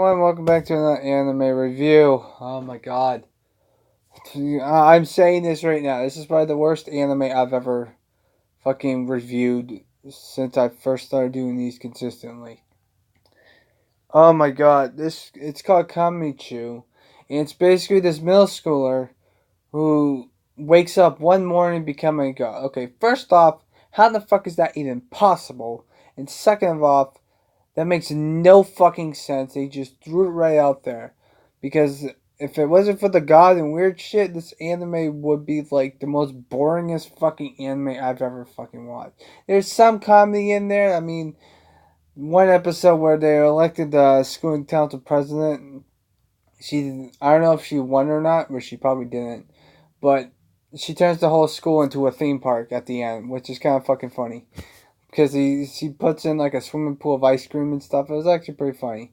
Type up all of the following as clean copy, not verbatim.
everyone, welcome back to another anime review. Oh my god. I'm saying this right now. This is probably the worst anime I've ever fucking reviewed since I first started doing these consistently. Oh my god. It's called Kamichu. And it's basically this middle schooler who wakes up one morning becoming a god. Okay, first off, how the fuck is that even possible? And second of all, that makes no fucking sense. They just threw it right out there. Because if it wasn't for the god and weird shit, this anime would be like the most boringest fucking anime I've ever fucking watched. There's some comedy in there. I mean, one episode where they elected the school council president. I don't know if she won or not, but she probably didn't. But she turns the whole school into a theme park at the end, which is kind of fucking funny because she puts in like a swimming pool of ice cream and stuff. It was actually pretty funny.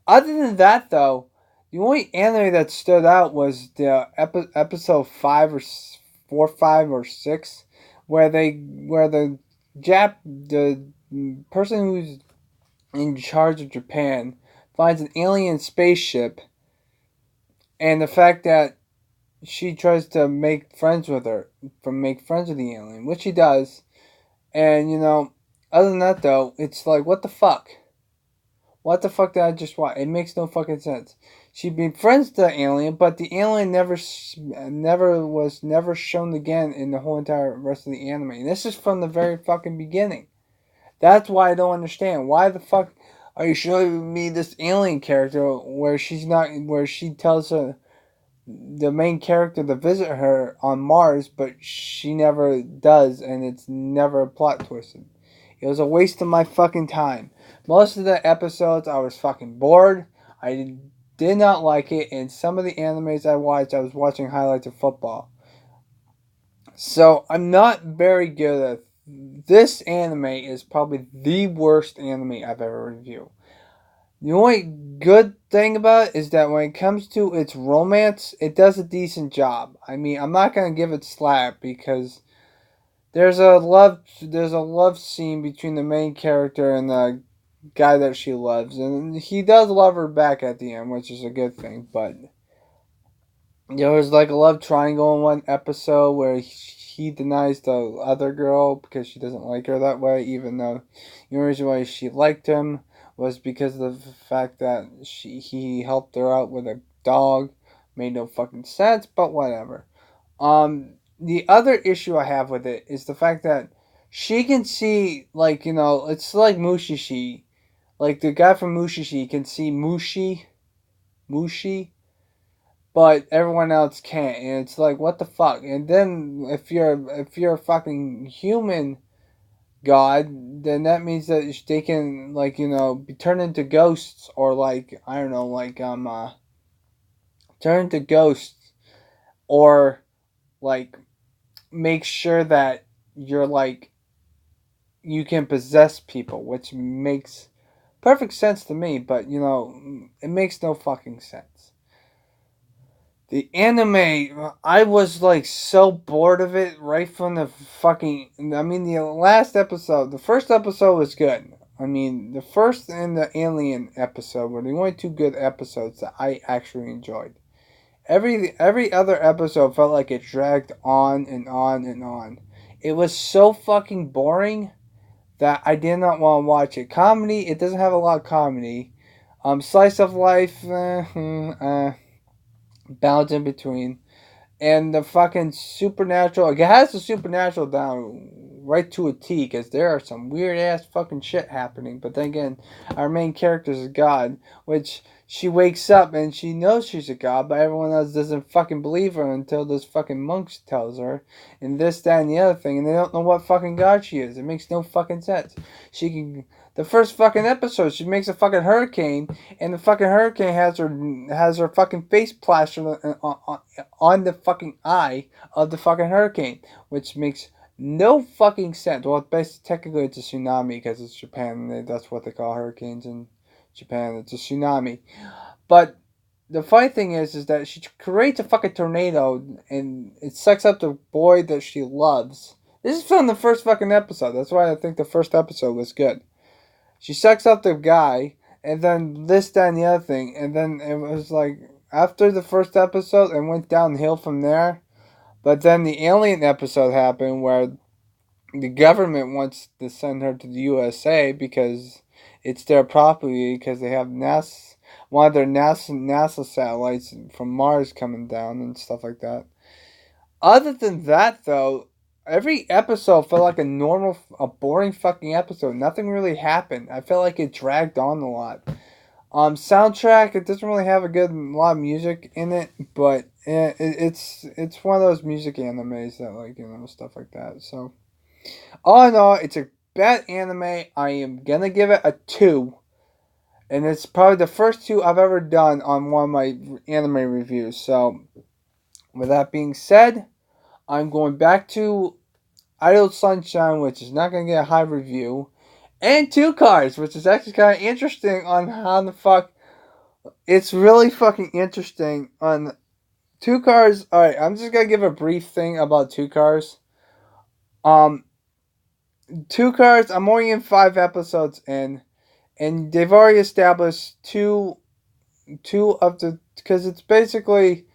Other than that, though, the only anime that stood out was the episode 5 or 6, where the person who's in charge of Japan finds an alien spaceship, and the fact that she tries to make friends with the alien, which she does, and other than that though, it's like what the fuck. What the fuck did I just watch? It makes no fucking sense. She befriends the alien, but the alien never shown again in the whole entire rest of the anime. And this is from the very fucking beginning. That's why I don't understand. Why the fuck are you showing me this alien character where she tells the main character to visit her on Mars, but she never does, and it's never plot twisted. It was a waste of my fucking time. Most of the episodes, I was fucking bored. I did not like it, and some of the animes I watched, I was watching highlights of football. So, I'm not very good at this anime is probably the worst anime I've ever reviewed. The only good thing about it is that when it comes to its romance, it does a decent job. I mean, I'm not gonna give it slack because there's a love scene between the main character and the guy that she loves, and he does love her back at the end, which is a good thing. But there was like a love triangle in one episode where he denies the other girl because she doesn't like her that way, even though the only reason why she liked him was because of the fact that he helped her out with a dog. Made no fucking sense, but whatever. The other issue I have with it is the fact that she can see, like, it's like Mushishi. Like, the guy from Mushishi can see Mushi, but everyone else can't. And it's like, what the fuck? And then, if you're a fucking human god, then that means that they can, like, be turned into ghosts, or, like, I don't know, like, turn into ghosts, or, like, make sure that you're like you can possess people, which makes perfect sense to me, but it makes no fucking sense. The anime, I was like so bored of it right from the fucking. I mean, the first episode was good. I mean, the first and the alien episode were the only two good episodes that I actually enjoyed. Every other episode felt like it dragged on and on and on. It was so fucking boring that I did not want to watch it. Comedy, it doesn't have a lot of comedy. Slice of life, balance in between. And the fucking supernatural, it has the supernatural down right to a T, because there are some weird ass fucking shit happening. But then again, our main character is a god, which she wakes up and she knows she's a god, but everyone else doesn't fucking believe her until this fucking monk tells her, and this, that, and the other thing, and they don't know what fucking god she is. It makes no fucking sense. The first fucking episode, she makes a fucking hurricane, and the fucking hurricane has her fucking face plastered on the fucking eye of the fucking hurricane, which makes no fucking sense. Well, basically, technically, it's a tsunami because it's Japan. That's what they call hurricanes in Japan. It's a tsunami. But the funny thing is that she creates a fucking tornado and it sucks up the boy that she loves. This is from the first fucking episode. That's why I think the first episode was good. She sucks up the guy, and then this, that, and the other thing, and then it was like after the first episode, it went downhill from there. But then the alien episode happened where the government wants to send her to the USA because it's their property because they have one of their NASA satellites from Mars coming down and stuff like that. Other than that, though, every episode felt like a boring fucking episode. Nothing really happened. I felt like it dragged on a lot. Soundtrack, it doesn't really have a lot of music in it, but it's one of those music animes that stuff like that. So all in all, it's a bad anime. I am gonna give it a 2. And it's probably the first 2 I've ever done on one of my anime reviews. So, with that being said, I'm going back to Idle Sunshine, which is not going to get a high review. And TWOCAR, which is actually kind of interesting on how the fuck... It's really fucking interesting on TWOCAR. Alright, I'm just going to give a brief thing about TWOCAR. TWOCAR, I'm only in 5 episodes in. And they've already established two of the... Because it's basically...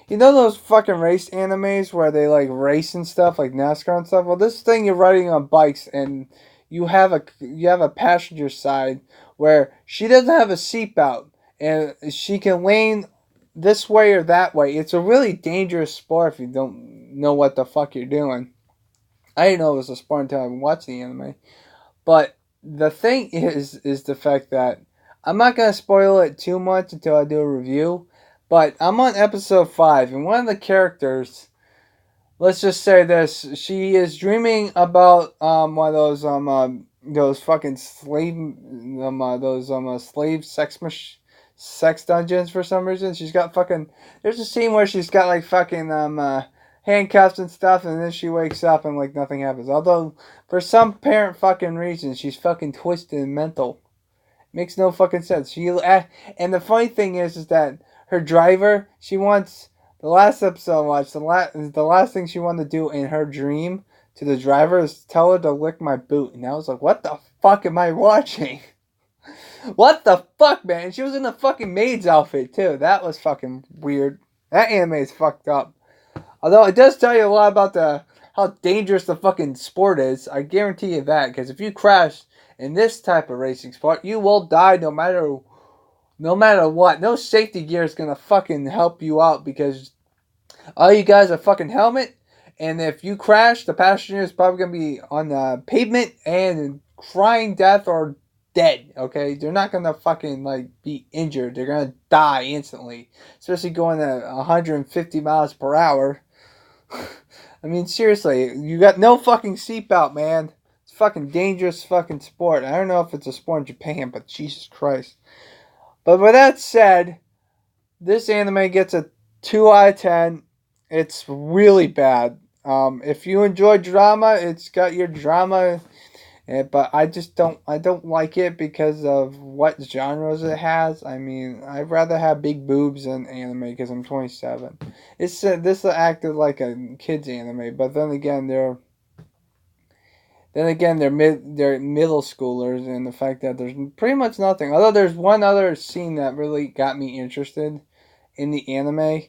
You know those fucking race animes where they like race and stuff, like NASCAR and stuff? Well, this thing you're riding on bikes and you have a passenger side where she doesn't have a seatbelt and she can lean this way or that way. It's a really dangerous sport if you don't know what the fuck you're doing. I didn't know it was a sport until I watched the anime. But the thing is the fact that I'm not going to spoil it too much until I do a review. But I'm on episode 5, and one of the characters, let's just say this, she is dreaming about one of those fucking slave sex dungeons for some reason. She's got fucking, there's a scene where she's got like fucking handcuffs and stuff, and then she wakes up and like nothing happens. Although for some apparent fucking reason, she's fucking twisted and mental. Makes no fucking sense. And the funny thing is that her driver, she wants, the last episode I watched, the last thing she wanted to do in her dream to the driver is tell her to lick my boot. And I was like, what the fuck am I watching? What the fuck, man? And she was in a fucking maid's outfit, too. That was fucking weird. That anime is fucked up. Although it does tell you a lot about how dangerous the fucking sport is. I guarantee you that. Because if you crash in this type of racing sport, you will die no matter what. No safety gear is going to fucking help you out because all you guys are fucking helmet. And if you crash, the passenger is probably going to be on the pavement and crying death or dead. Okay? They're not going to fucking like be injured. They're going to die instantly. Especially going at 150 miles per hour. I mean, seriously, you got no fucking seatbelt, man. It's fucking dangerous fucking sport. I don't know if it's a sport in Japan, but Jesus Christ. But with that said, this anime gets a 2 out of 10. It's really bad. If you enjoy drama, it's got your drama, but I don't like it because of what genres it has. I mean, I'd rather have big boobs in anime because I'm 27. This acted like a kids anime, but then again, they're middle schoolers, and the fact that there's pretty much nothing. Although there's one other scene that really got me interested in the anime,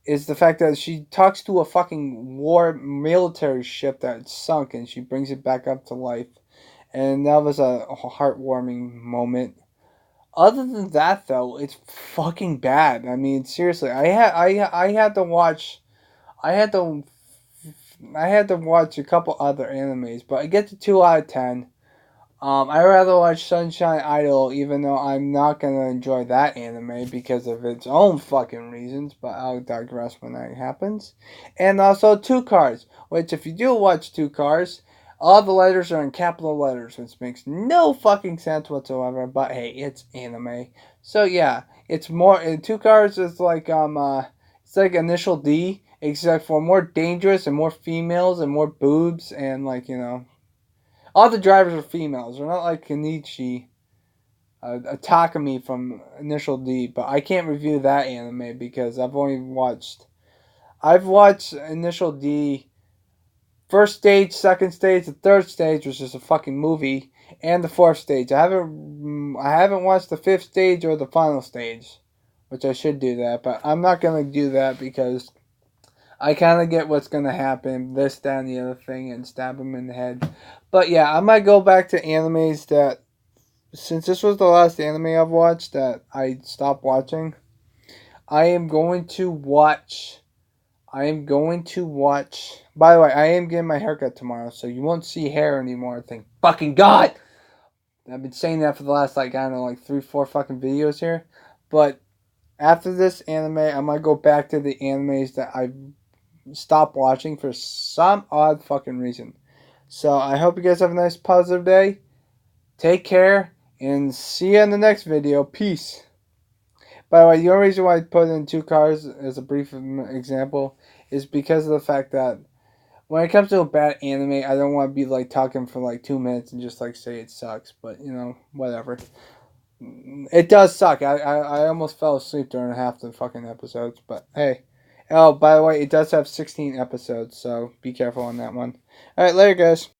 is the fact that she talks to a fucking war military ship that sunk, and she brings it back up to life, and that was a heartwarming moment. Other than that, though, it's fucking bad. I mean, seriously, I had to watch. I had to watch a couple other animes, but I get to 2 out of 10. I'd rather watch Sunshine Idol, even though I'm not going to enjoy that anime because of its own fucking reasons, but I'll digress when that happens. And also TWOCAR, which if you do watch TWOCAR, all the letters are in capital letters, which makes no fucking sense whatsoever, but hey, it's anime. So yeah, it's more, TWOCAR is like, it's like Initial D, except for more dangerous and more females and more boobs and like, all the drivers are females. They're not like Kamichu, Takami from Initial D, but I can't review that anime because I've watched Initial D, first stage, second stage, the third stage, which is a fucking movie, and the 4th stage. I haven't watched the 5th stage or the final stage, which I should do that, but I'm not gonna do that because I kind of get what's gonna happen, this, that, and the other thing, and stab him in the head. But yeah, I might go back to animes that, since this was the last anime I've watched that I stopped watching. I am going to watch. I am going to watch. By the way, I am getting my haircut tomorrow, so you won't see hair anymore. Thank fucking God! I've been saying that for the last, like, I don't know, like 3, 4 fucking videos here. But after this anime, I might go back to the animes that I stopped watching for some odd fucking reason. So I hope you guys have a nice, positive day. Take care, and see you in the next video. Peace. By the way, the only reason why I put in TWOCARs as a brief example is because of the fact that when it comes to a bad anime, I don't want to be like talking for like 2 minutes and just like say it sucks. But you know, whatever. It does suck. I almost fell asleep during half the fucking episodes. But hey. Oh, by the way, it does have 16 episodes, so be careful on that one. Alright, later, guys.